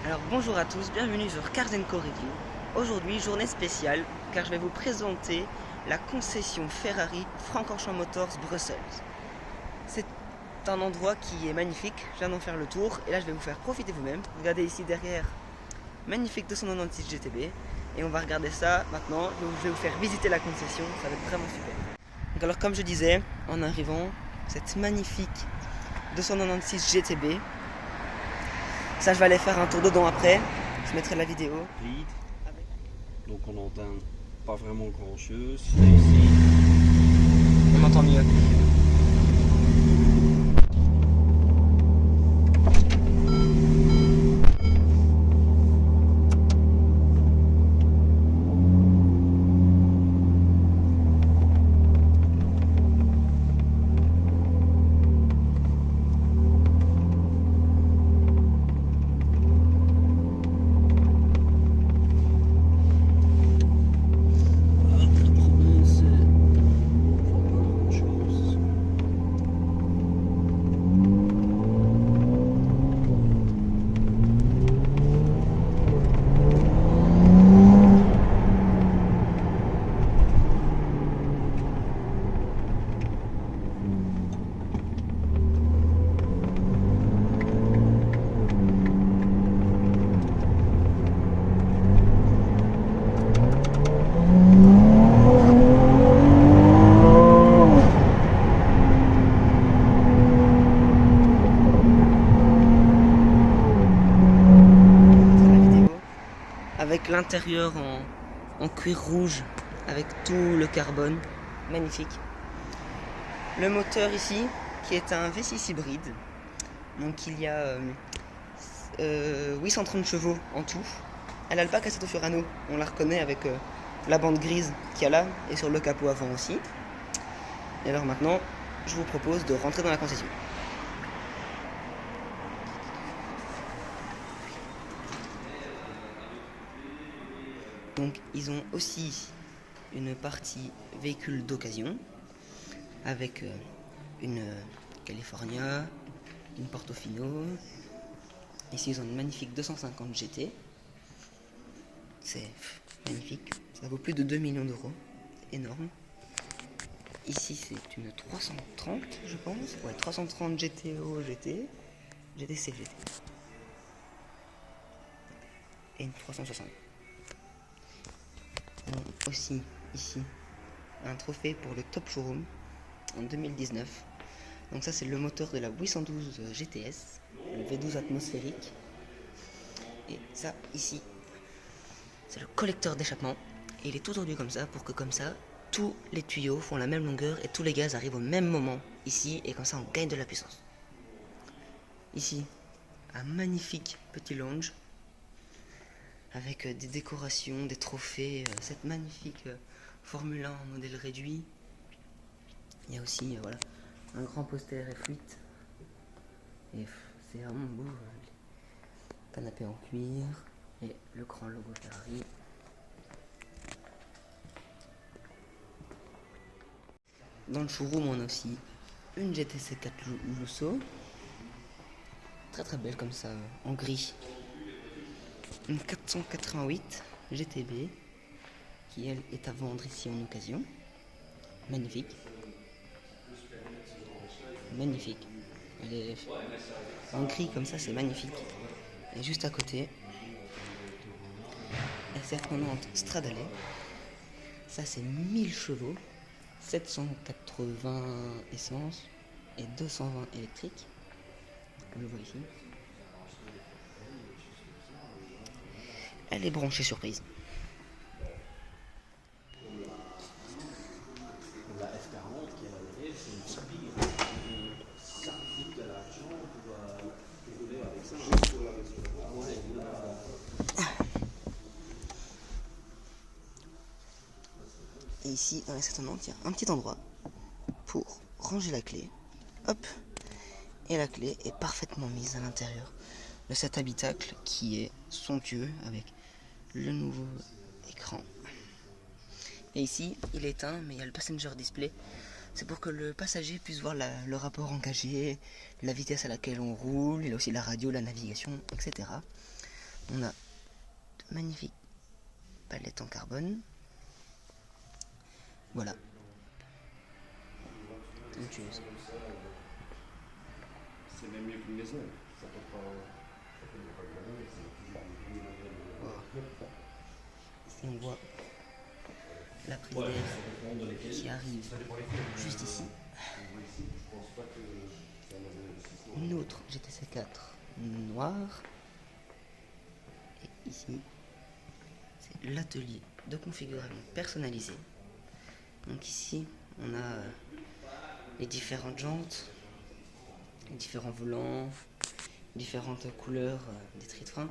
Alors bonjour à tous, bienvenue sur Cars Co Review. Aujourd'hui, journée spéciale, car je vais vous présenter la concession Ferrari Francorchamps Motors Bruxelles. C'est un endroit qui est magnifique, je viens d'en faire le tour, et là je vais vous faire profiter vous-même. Regardez ici derrière, magnifique 296 GTB, et on va regarder ça maintenant, je vais vous faire visiter la concession, ça va être vraiment super. Donc alors comme je disais, en arrivant, cette magnifique 296 GTB, ça je vais aller faire un tour dedans après, je mettrai la vidéo. Lead. Donc on n'entend pas vraiment grand chose. Là ici, On entend mieux. le problème c'est on voit pas grand chose. La vidéo avec l'intérieur en cuir rouge avec tout le carbone, magnifique. Le moteur ici qui est un V6 hybride, donc il y a 830 chevaux en tout. Elle a le pack Assetto Fiorano, on la reconnaît avec la bande grise qu'il y a là et sur le capot avant aussi. Et alors maintenant, je vous propose de rentrer dans la concession. Donc ils ont aussi une partie véhicule d'occasion avec une California, une Portofino. Ici ils ont une magnifique 250 GT. C'est magnifique, ça vaut plus de 2 millions d'euros, énorme. Ici c'est une 330 je pense, ouais 330 GTO GT, GTC GT. Et une 360. Aussi ici un trophée pour le Top Showroom en 2019. Donc ça c'est le moteur de la 812 GTS, le V12 atmosphérique. Et ça ici c'est le collecteur d'échappement. Et il est tout tordu comme ça pour que comme ça tous les tuyaux font la même longueur et tous les gaz arrivent au même moment ici et comme ça on gagne de la puissance. Ici un magnifique petit lounge avec des décorations, des trophées, cette magnifique Formule 1 en modèle réduit. Il y a aussi voilà, un grand poster F8. Et c'est vraiment beau. Canapé en cuir et le grand logo Ferrari. Dans le showroom, on a aussi une GTC 4 Lusso. Très très belle comme ça, en gris. Une 488 GTB qui elle est à vendre ici en occasion. Magnifique. Magnifique. Elle est en gris comme ça, c'est magnifique. Et juste à côté, la R90 Stradale. Ça c'est 1000 chevaux, 780 essence et 220 électrique. On le voit ici. Elle est branchée surprise. La F40 qui est là derrière, c'est une Speed. Ça coûte de l'argent pour rouler avec ça. Et ici, dans les stationnements, il y a un petit endroit pour ranger la clé. Hop. Et la clé est parfaitement mise à l'intérieur de cet habitacle qui est somptueux avec le nouveau écran. Et ici, il est éteint, mais il y a le passenger display. C'est pour que le passager puisse voir le rapport engagé, la vitesse à laquelle on roule, il y a aussi la radio, la navigation, etc. On a de magnifiques palettes en carbone. Voilà. Onctueuse. C'est même mieux qu'une maison. Ça peut pas. Ici on voit la prise d'air qui arrive juste ici. Une autre GTC 4 noire. Et ici, c'est l'atelier de configuration personnalisé. Donc ici, on a les différentes jantes, les différents volants, différentes couleurs des traits de frein.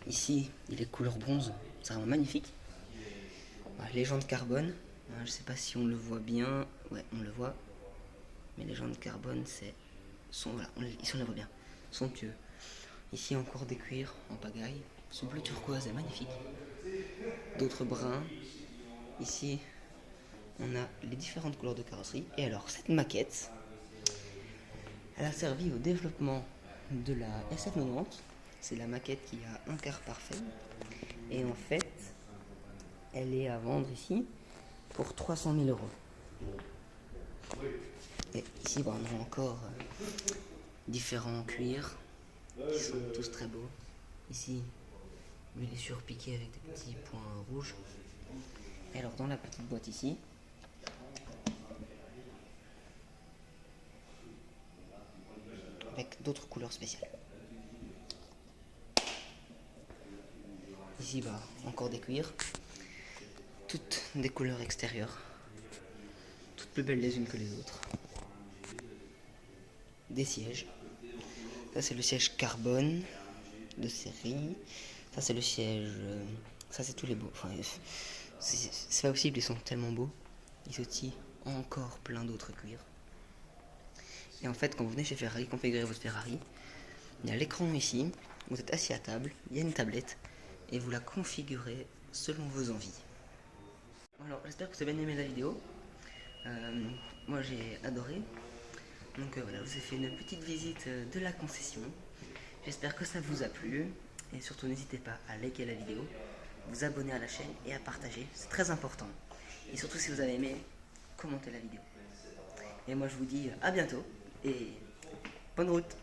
Ici, il est couleur bronze, c'est vraiment magnifique. Voilà, les jantes carbone, je sais pas si on le voit bien, ouais, on le voit. Mais les jantes carbone, voilà, ici on les voit bien, somptueux. Ici encore des cuirs en pagaille, ce bleu turquoise est magnifique. D'autres bruns. Ici, on a les différentes couleurs de carrosserie. Et alors, cette maquette, elle a servi au développement de la SF90. C'est la maquette qui a un quart parfait. Et en fait, elle est à vendre ici pour 300 000 euros. Et ici, on a encore différents cuirs qui sont tous très beaux. Ici, il est surpiqué avec des petits points rouges. Et alors, dans la petite boîte ici, avec d'autres couleurs spéciales. Ici, encore des cuirs. Toutes des couleurs extérieures. Toutes plus belles les unes que les autres. Des sièges. Ça, c'est le siège carbone de série. Ça, c'est le siège... ça, c'est tous les beaux. Enfin, c'est pas possible, ils sont tellement beaux. Ici aussi, encore plein d'autres cuirs. Et en fait, quand vous venez chez Ferrari, configurer votre Ferrari, il y a l'écran ici, vous êtes assis à table, il y a une tablette, et vous la configurez selon vos envies. Alors, j'espère que vous avez bien aimé la vidéo. Moi, j'ai adoré. Donc voilà, je vous ai fait une petite visite de la concession. J'espère que ça vous a plu. Et surtout, n'hésitez pas à liker la vidéo, vous abonner à la chaîne et à partager. C'est très important. Et surtout, si vous avez aimé, commentez la vidéo. Et moi, je vous dis à bientôt et bonne route.